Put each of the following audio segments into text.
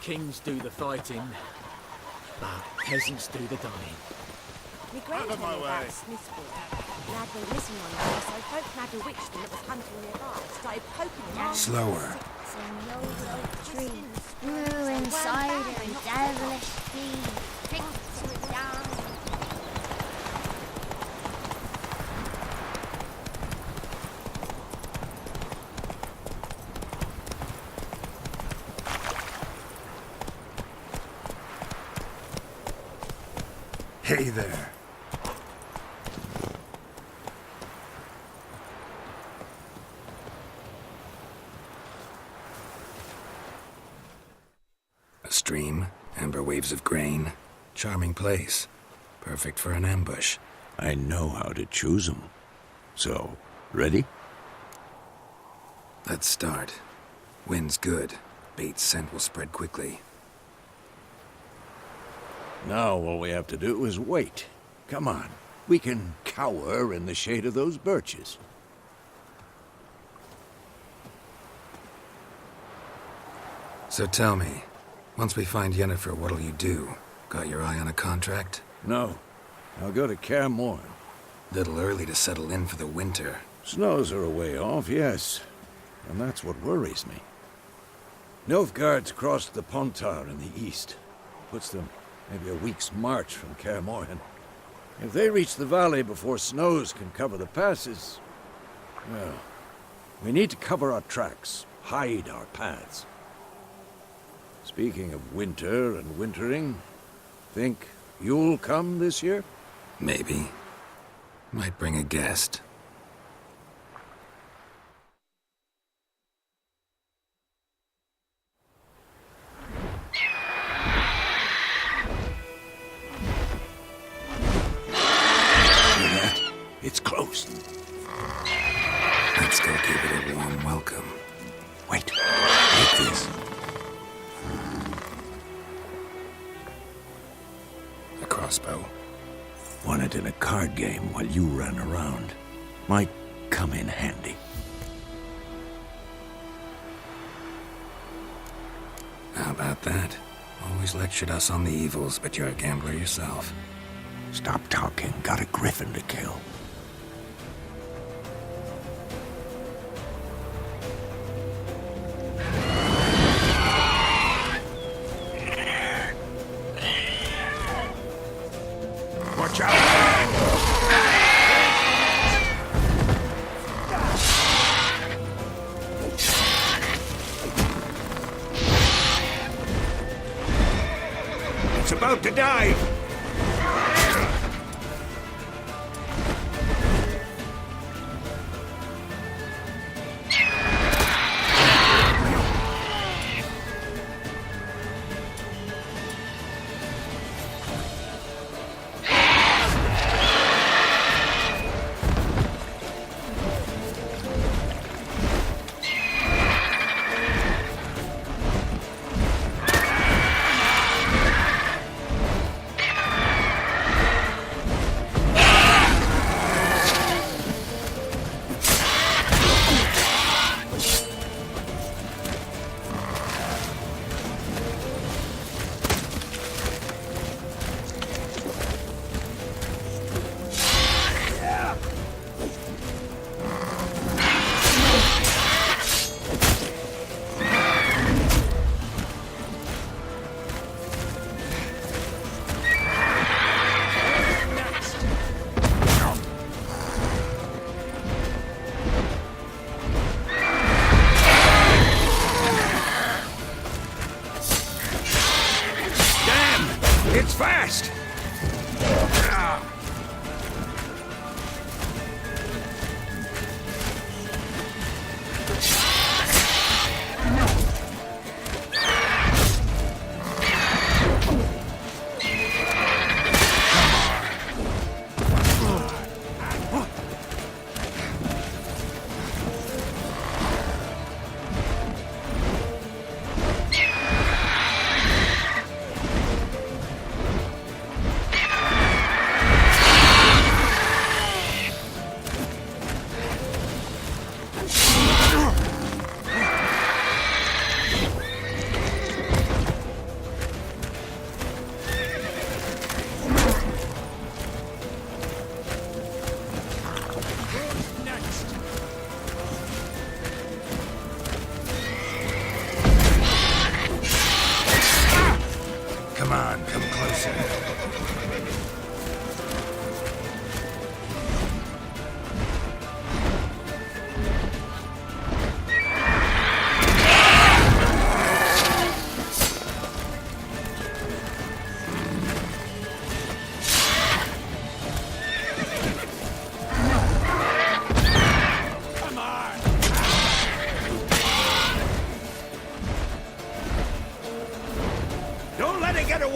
Kings do the fighting, but peasants do the dying. My granddad knew about Smithfield. Lad went missing one day, so folk had a witch that was hunting nearby. Started poking him out. Slower. Some old oak tree. Grew inside a devilish tree. Picked it down. Hey there. A stream, amber waves of grain. Charming place. Perfect for an ambush. I know how to choose 'em. So, ready? Let's start. Wind's good. Bait's scent will spread quickly. Now all we have to do is wait. Come on. We can cower in the shade of those birches. So tell me, once we find Yennefer, what'll you do? Got your eye on a contract? No. I'll go to Kaer Morhen. Little early to settle in for the winter. Snows are a way off, yes. And that's what worries me. Nilfgaard's crossed the Pontar in the east. Puts them maybe a week's march from Kaer Morhen. If they reach the valley before snows can cover the passes, well, we need to cover our tracks, hide our paths. Speaking of winter and wintering, think you'll come this year? Maybe. Might bring a guest. It's close. Let's go give it a warm welcome. Wait, take this. A crossbow. Won it in a card game while you ran around. Might come in handy. How about that? Always lectured us on the evils, but you're a gambler yourself. Stop talking. Got a griffin to kill. Watch out! It's about to dive! It's fast!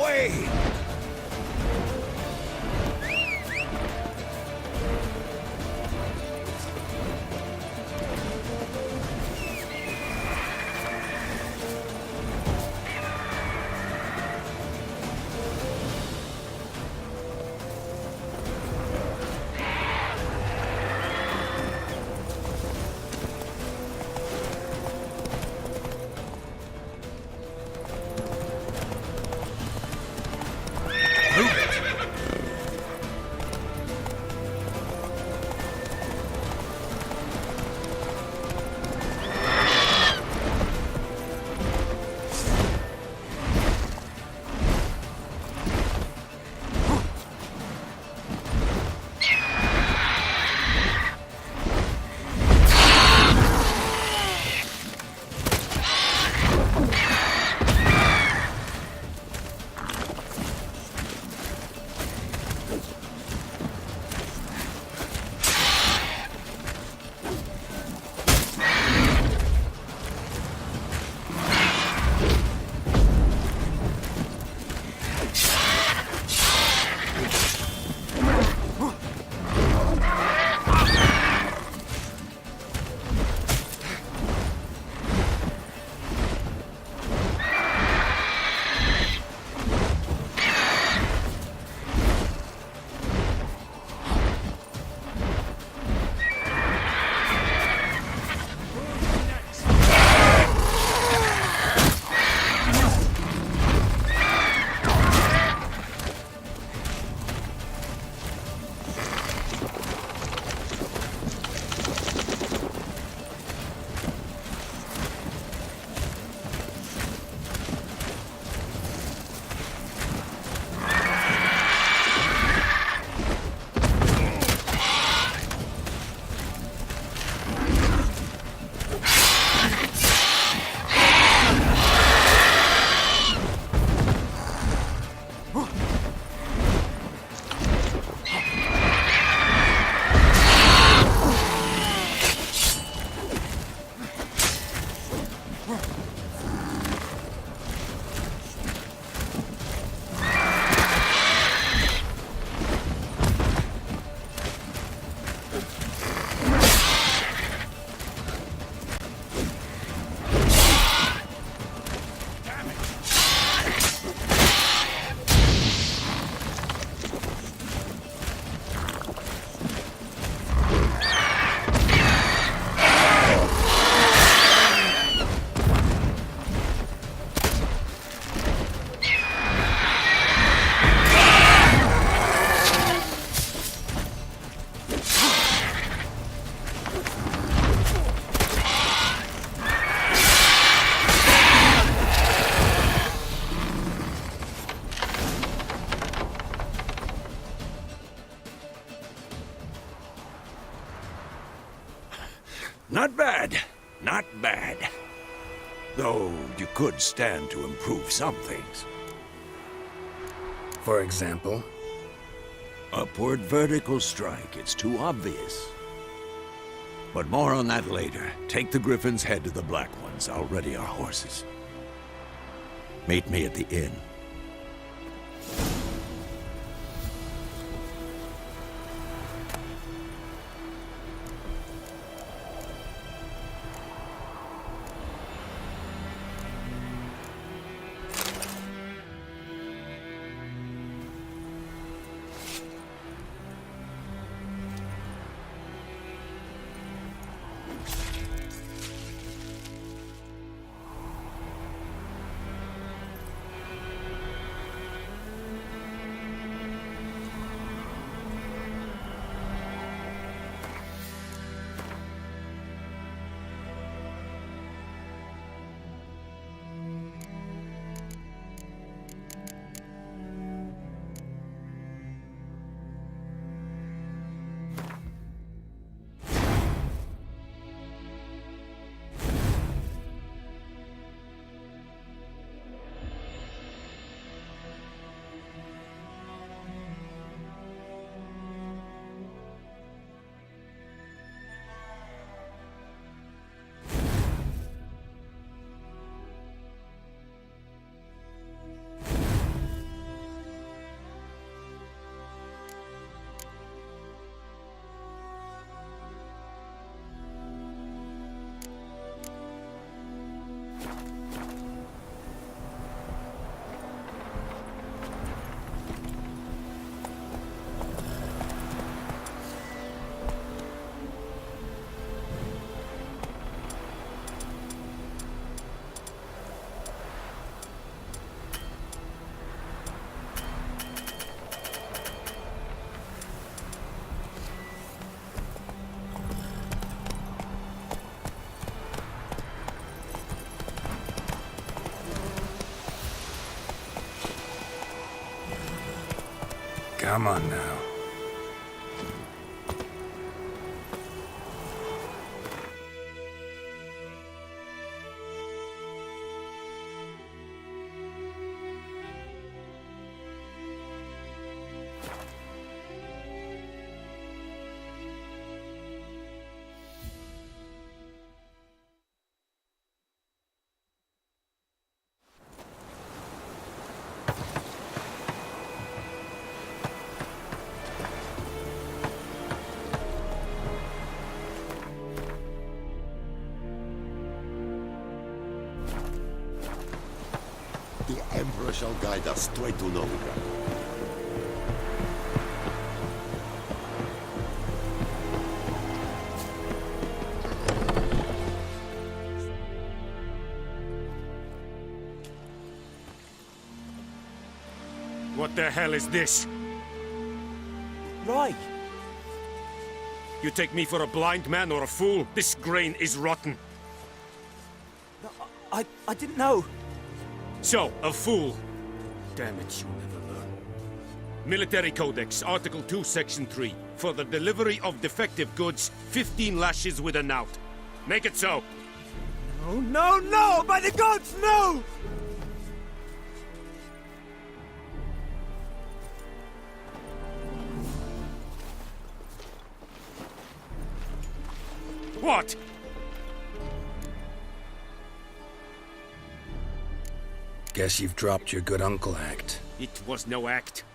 away! Not bad. Not bad. Though you could stand to improve some things. For example? Upward vertical strike. It's too obvious. But more on that later. Take the Griffin's head to the Black Ones. I'll ready our horses. Meet me at the inn. Come on now. The Emperor shall guide us straight to Novigrad. What the hell is this? Right. You take me for a blind man or a fool? This grain is rotten. No, I didn't know. So, a fool. Damn it, you'll never learn. Military Codex, Article 2, Section 3. For the delivery of defective goods, 15 lashes with a knout. Make it so. Oh, no, no! By the gods, no! What? Guess you've dropped your good uncle act. It was no act.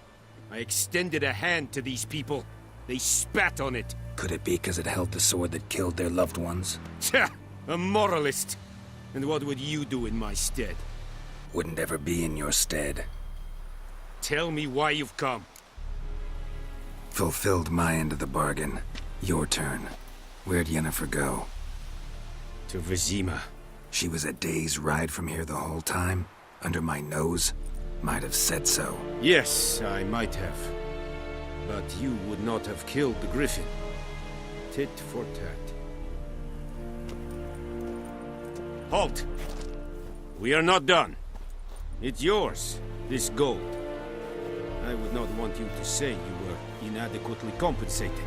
I extended a hand to these people. They spat on it. Could it be because it held the sword that killed their loved ones? Tja, a moralist. And what would you do in my stead? Wouldn't ever be in your stead. Tell me why you've come. Fulfilled my end of the bargain. Your turn. Where'd Yennefer go? To Vizima. She was a day's ride from here the whole time? Under my nose? Might have said so. Yes, I might have. But you would not have killed the griffin. Tit for tat. Halt! We are not done. It's yours, this gold. I would not want you to say you were inadequately compensated.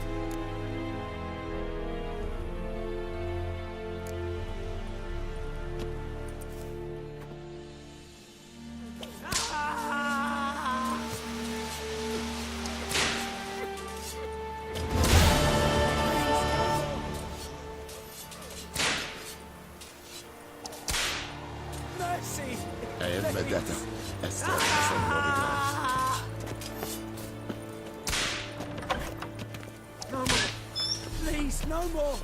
Mercy! Vendetta. Esther from Novigrad. No more. Please, no more.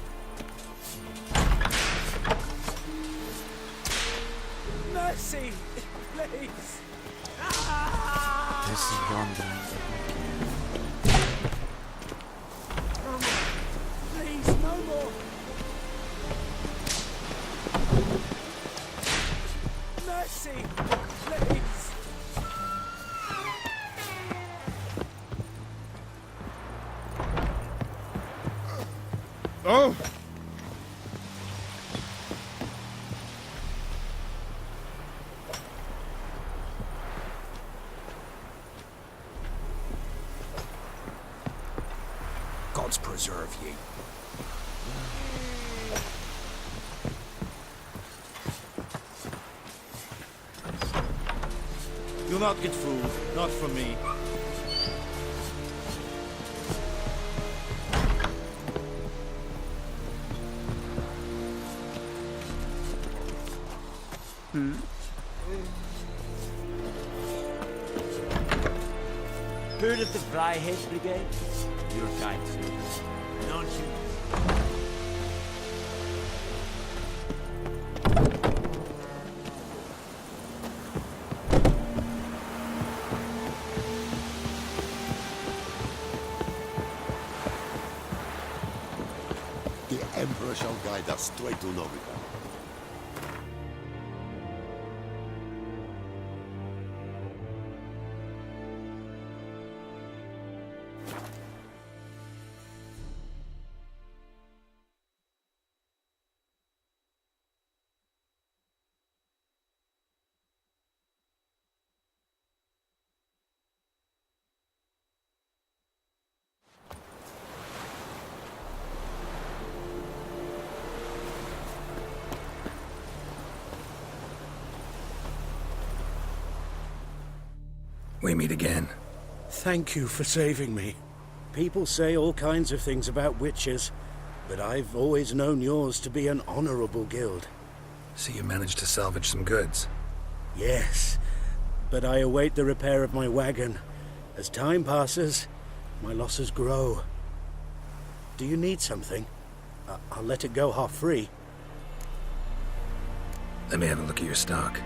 Mercy! Please! This is wandering. No more. Please, no more. Mercy! Please! Oh! Gods preserve ye. You'll not get food, not from me. Heard of the Fryhead Brigade? You're kind, sir. Don't you? The Emperor shall guide us straight to Novigrad. We meet again. Thank you for saving me. People say all kinds of things about witches, but I've always known yours to be an honorable guild. So you managed to salvage some goods. Yes, but I await the repair of my wagon. As time passes, my losses grow. Do you need something? I'll let it go half-free. Let me have a look at your stock.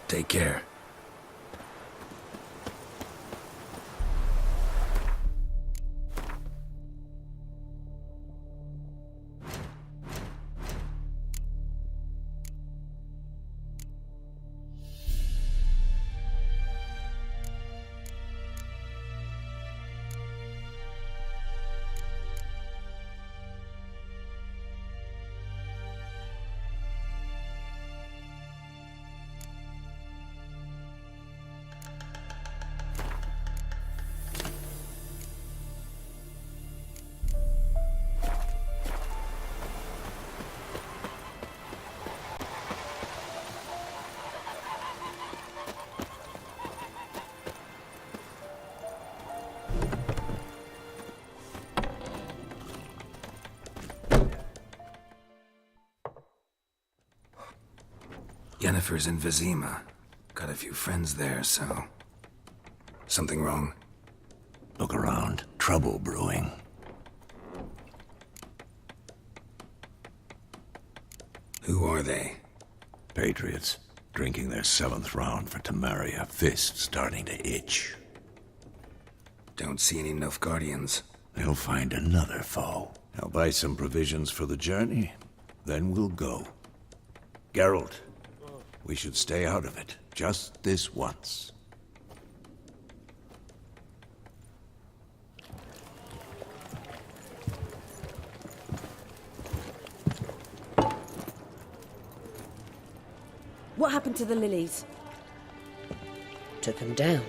Take care. Yennefer's in Vizima. Got a few friends there, so... Something wrong? Look around. Trouble brewing. Who are they? Patriots. Drinking their 7th round for Temeria. Fists starting to itch. Don't see any Nilfgaardians. They'll find another foe. I'll buy some provisions for the journey. Then we'll go. Geralt, we should stay out of it. Just this once. What happened to the lilies? Took them down.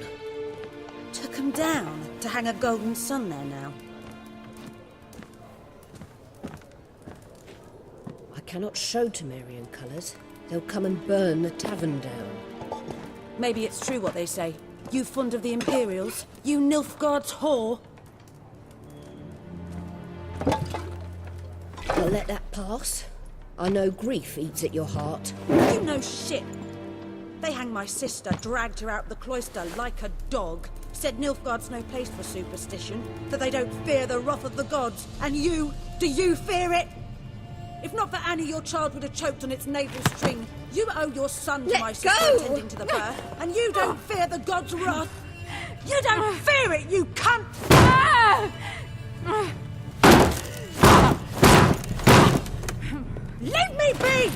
Took them down to hang a golden sun there now. I cannot show Temerian colours. They'll come and burn the tavern down. Maybe it's true what they say. You fond of the Imperials? You Nilfgaard's whore? I'll let that pass. I know grief eats at your heart. You know shit. They hanged my sister, dragged her out the cloister like a dog. Said Nilfgaard's no place for superstition, that they don't fear the wrath of the gods. And you, do you fear it? If not for Annie, your child would have choked on its navel string. You owe your son to my sister attending to the birth, and you don't fear the gods' wrath. You don't fear it, you cunt! Leave me be!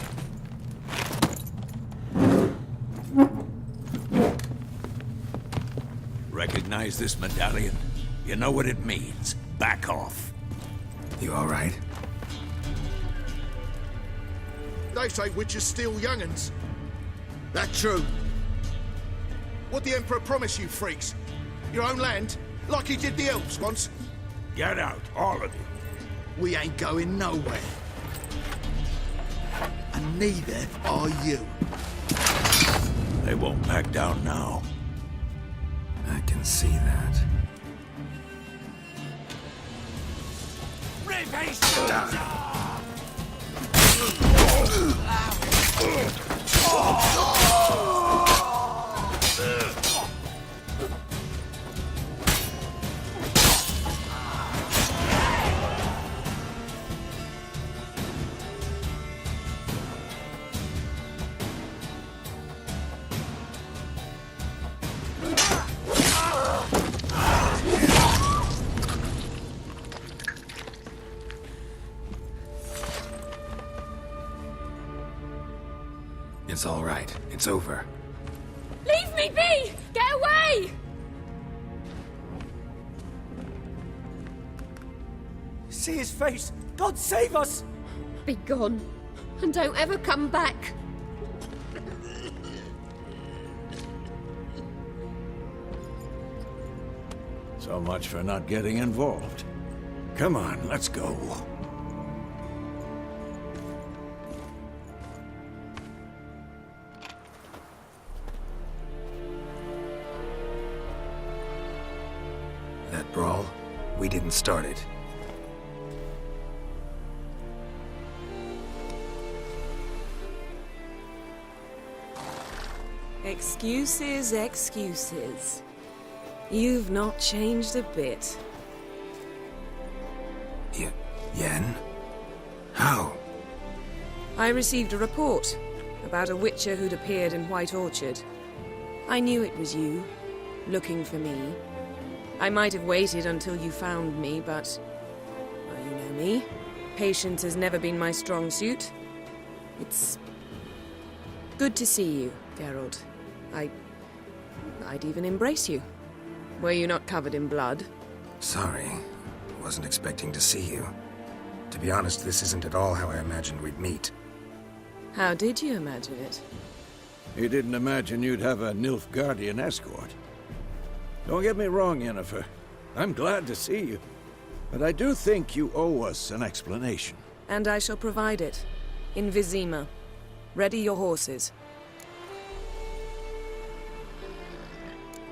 Recognize this medallion? You know what it means. Back off. You all right? They say witches steal young'uns. That true? What'd the Emperor promise you freaks? Your own land? Like he did the elves once? Get out, all of you. We ain't going nowhere. And neither are you. They won't back down now. I can see that. It's all right. It's over. Leave me be! Get away! See his face! God save us! Be gone, and don't ever come back. So much for not getting involved. Come on, let's go. That brawl, we didn't start it. Excuses, excuses. You've not changed a bit. Yen? How? I received a report about a witcher who'd appeared in White Orchard. I knew it was you, looking for me. I might have waited until you found me, but... well, you know me. Patience has never been my strong suit. It's... good to see you, Geralt. I'd even embrace you. Were you not covered in blood? Sorry. Wasn't expecting to see you. To be honest, this isn't at all how I imagined we'd meet. How did you imagine it? You didn't imagine you'd have a Nilfgaardian escort. Don't get me wrong, Yennefer. I'm glad to see you. But I do think you owe us an explanation. And I shall provide it. In Vizima. Ready your horses.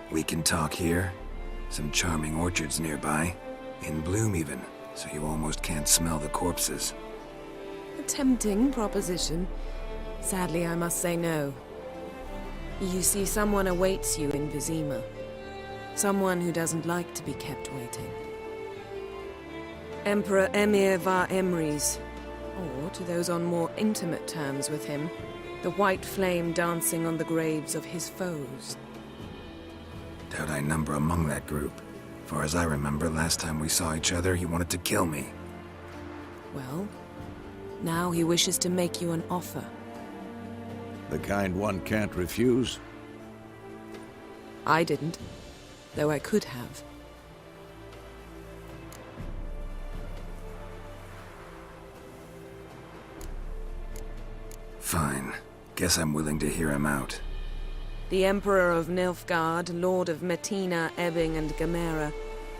We can talk here. Some charming orchards nearby. In bloom even, so you almost can't smell the corpses. A tempting proposition. Sadly, I must say no. You see, someone awaits you in Vizima. Someone who doesn't like to be kept waiting. Emperor Emir var Emrys, or to those on more intimate terms with him, the white flame dancing on the graves of his foes. Doubt I number among that group. Far as I remember, last time we saw each other, he wanted to kill me. Well, now he wishes to make you an offer. The kind one can't refuse? I didn't, though I could have. Fine. Guess I'm willing to hear him out. The Emperor of Nilfgaard, Lord of Metina, Ebbing and Gamera,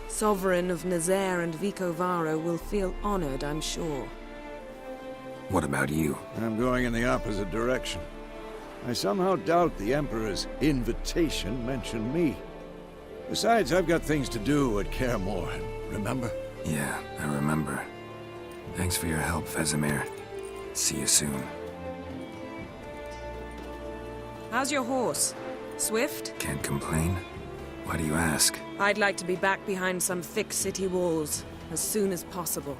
Sovereign of Nazaire and Vicovaro will feel honored, I'm sure. What about you? I'm going in the opposite direction. I somehow doubt the Emperor's invitation mentioned me. Besides, I've got things to do at Kaer Morhen, remember? Yeah, I remember. Thanks for your help, Vesemir. See you soon. How's your horse? Swift? Can't complain. Why do you ask? I'd like to be back behind some thick city walls as soon as possible.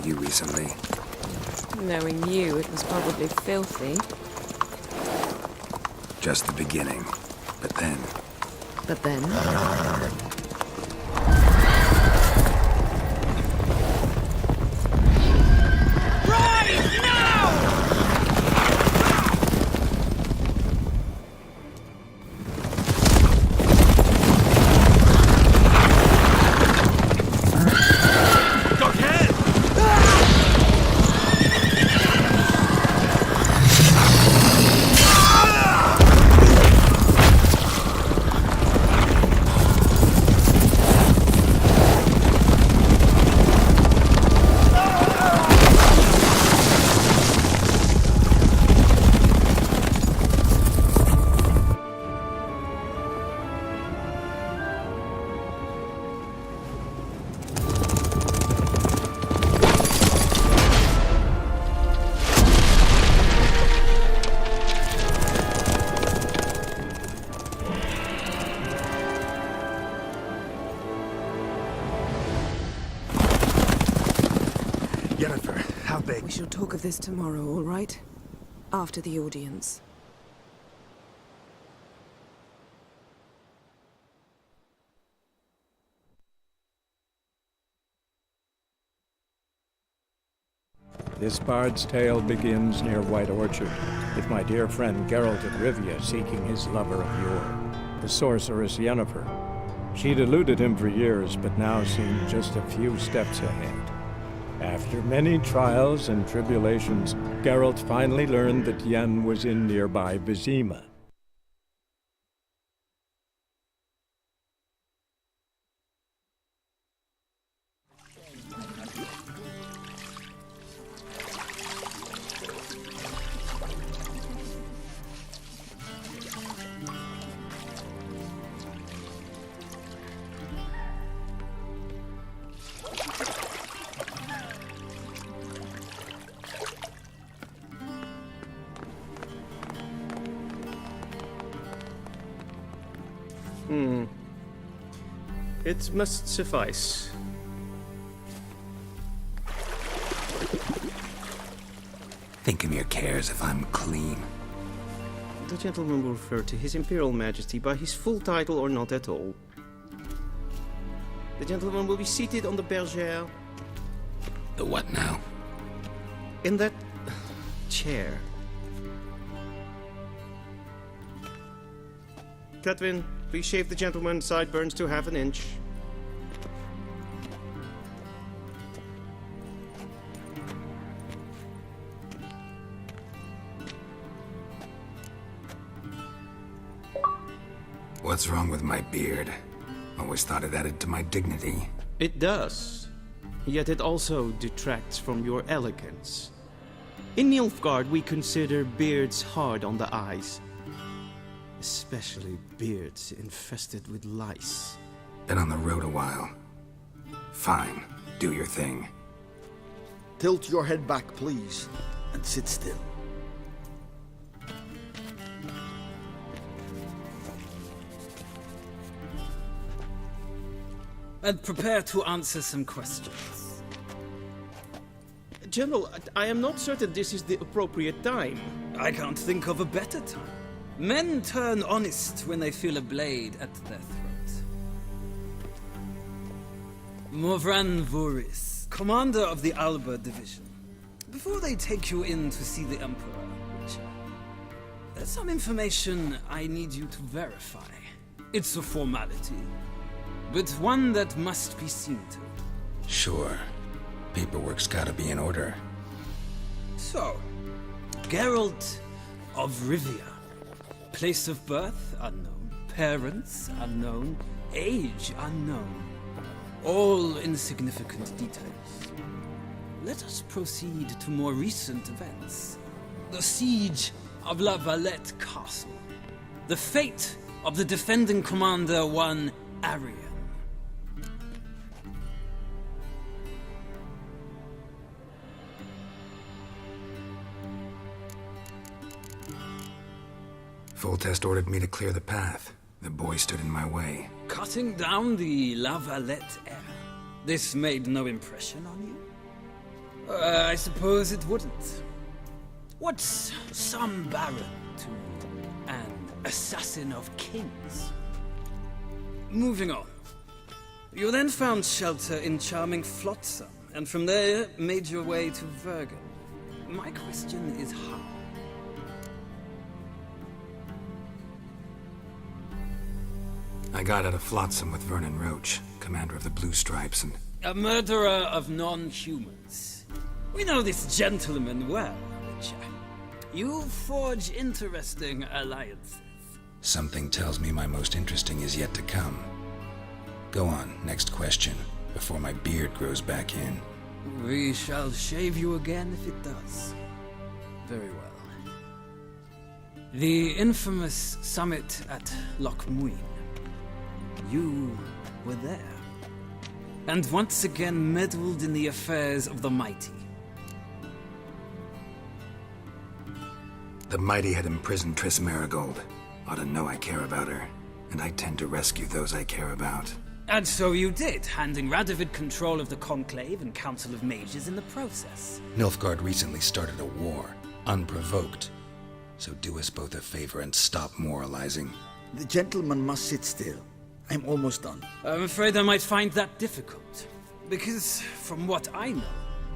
Recently. Knowing you, it was probably filthy. Just the beginning. But then... But then? Right now! Yennefer, how big? We shall talk of this tomorrow, all right? After the audience. This bard's tale begins near White Orchard, with my dear friend Geralt of Rivia seeking his lover of yore, the sorceress Yennefer. She'd eluded him for years, but now seemed just a few steps ahead. After many trials and tribulations, Geralt finally learned that Yen was in nearby Vizima. It must suffice. Think Emir cares if I'm clean. The gentleman will refer to His Imperial Majesty by his full title or not at all. The gentleman will be seated on the bergère. The what now? In that chair. Catwin, please shave the gentleman's sideburns to half an inch. What's wrong with my beard? Always thought it added to my dignity. It does. Yet it also detracts from your elegance. In Nilfgaard, we consider beards hard on the eyes. Especially beards infested with lice. Been on the road a while. Fine, do your thing. Tilt your head back, please, and sit still. And prepare to answer some questions. General, I am not certain this is the appropriate time. I can't think of a better time. Men turn honest when they feel a blade at their throat. Morvran Voris, commander of the Alba Division. Before they take you in to see the Emperor, Witcher, there's some information I need you to verify. It's a formality, but one that must be seen to. Sure. Paperwork's gotta be in order. So, Geralt of Rivia. Place of birth unknown, parents unknown, age unknown. All insignificant details. Let us proceed to more recent events. The siege of La Valette Castle. The fate of the defending commander, one Arian. Foltest ordered me to clear the path. The boy stood in my way. Cutting down the La Valette heir. This made no impression on you? I suppose it wouldn't. What's some baron to an assassin of kings? Moving on. You then found shelter in charming Flotsam, and from there made your way to Vergen. My question is how? I got out of Flotsam with Vernon Roach, commander of the Blue Stripes, and... A murderer of non-humans. We know this gentleman well, Witcher. You forge interesting alliances. Something tells me my most interesting is yet to come. Go on, next question, before my beard grows back in. We shall shave you again if it does. Very well. The infamous summit at Loch Muin. You were there. And once again meddled in the affairs of the mighty. The mighty had imprisoned Triss Marigold. Ought to know I care about her. And I tend to rescue those I care about. And so you did, handing Radovid control of the Conclave and Council of Mages in the process. Nilfgaard recently started a war, unprovoked. So do us both a favor and stop moralizing. The gentleman must sit still. I'm almost done. I'm afraid I might find that difficult. Because, from what I know,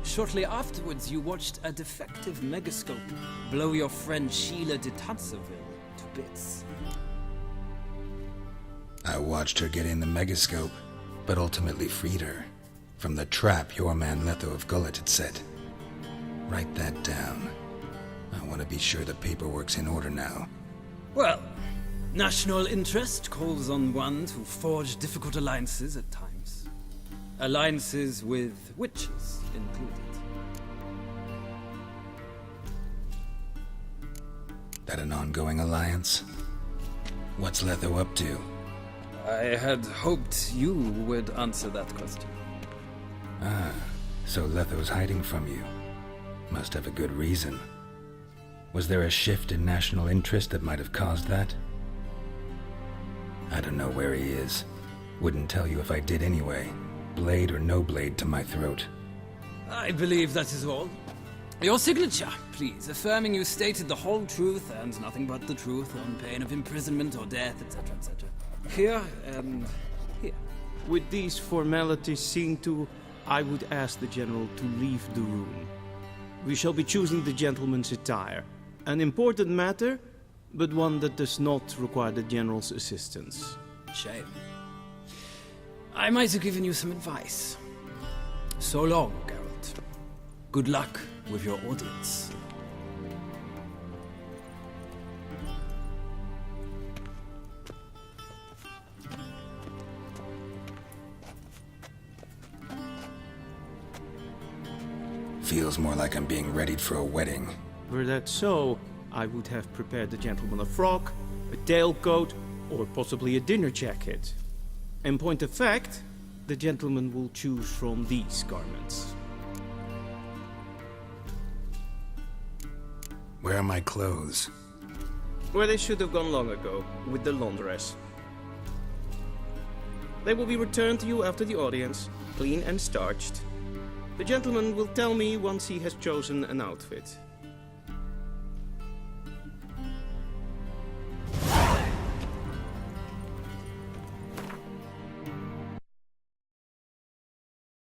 shortly afterwards you watched a defective megascope blow your friend Sheila de Tanserville to bits. I watched her get in the megascope, but ultimately freed her from the trap your man Letho of Gullet had set. Write that down. I want to be sure the paperwork's in order now. Well, national interest calls on one to forge difficult alliances at times. Alliances with witches included. That an ongoing alliance? What's Letho up to? I had hoped you would answer that question. Ah, so Letho's hiding from you. Must have a good reason. Was there a shift in national interest that might have caused that? I don't know where he is. Wouldn't tell you if I did anyway. Blade or no blade to my throat. I believe that is all. Your signature, please, affirming you stated the whole truth and nothing but the truth on pain of imprisonment or death, etc., etc. Here and here. With these formalities seen to, I would ask the General to leave the room. We shall be choosing the gentleman's attire. An important matter, but one that does not require the General's assistance. Shame. I might have given you some advice. So long, Geralt. Good luck with your audience. Feels more like I'm being readied for a wedding. Were that so, I would have prepared the gentleman a frock, a tailcoat, or possibly a dinner jacket. In point of fact, the gentleman will choose from these garments. Where are my clothes? Where they should have gone long ago, with the laundress. They will be returned to you after the audience, clean and starched. The gentleman will tell me once he has chosen an outfit.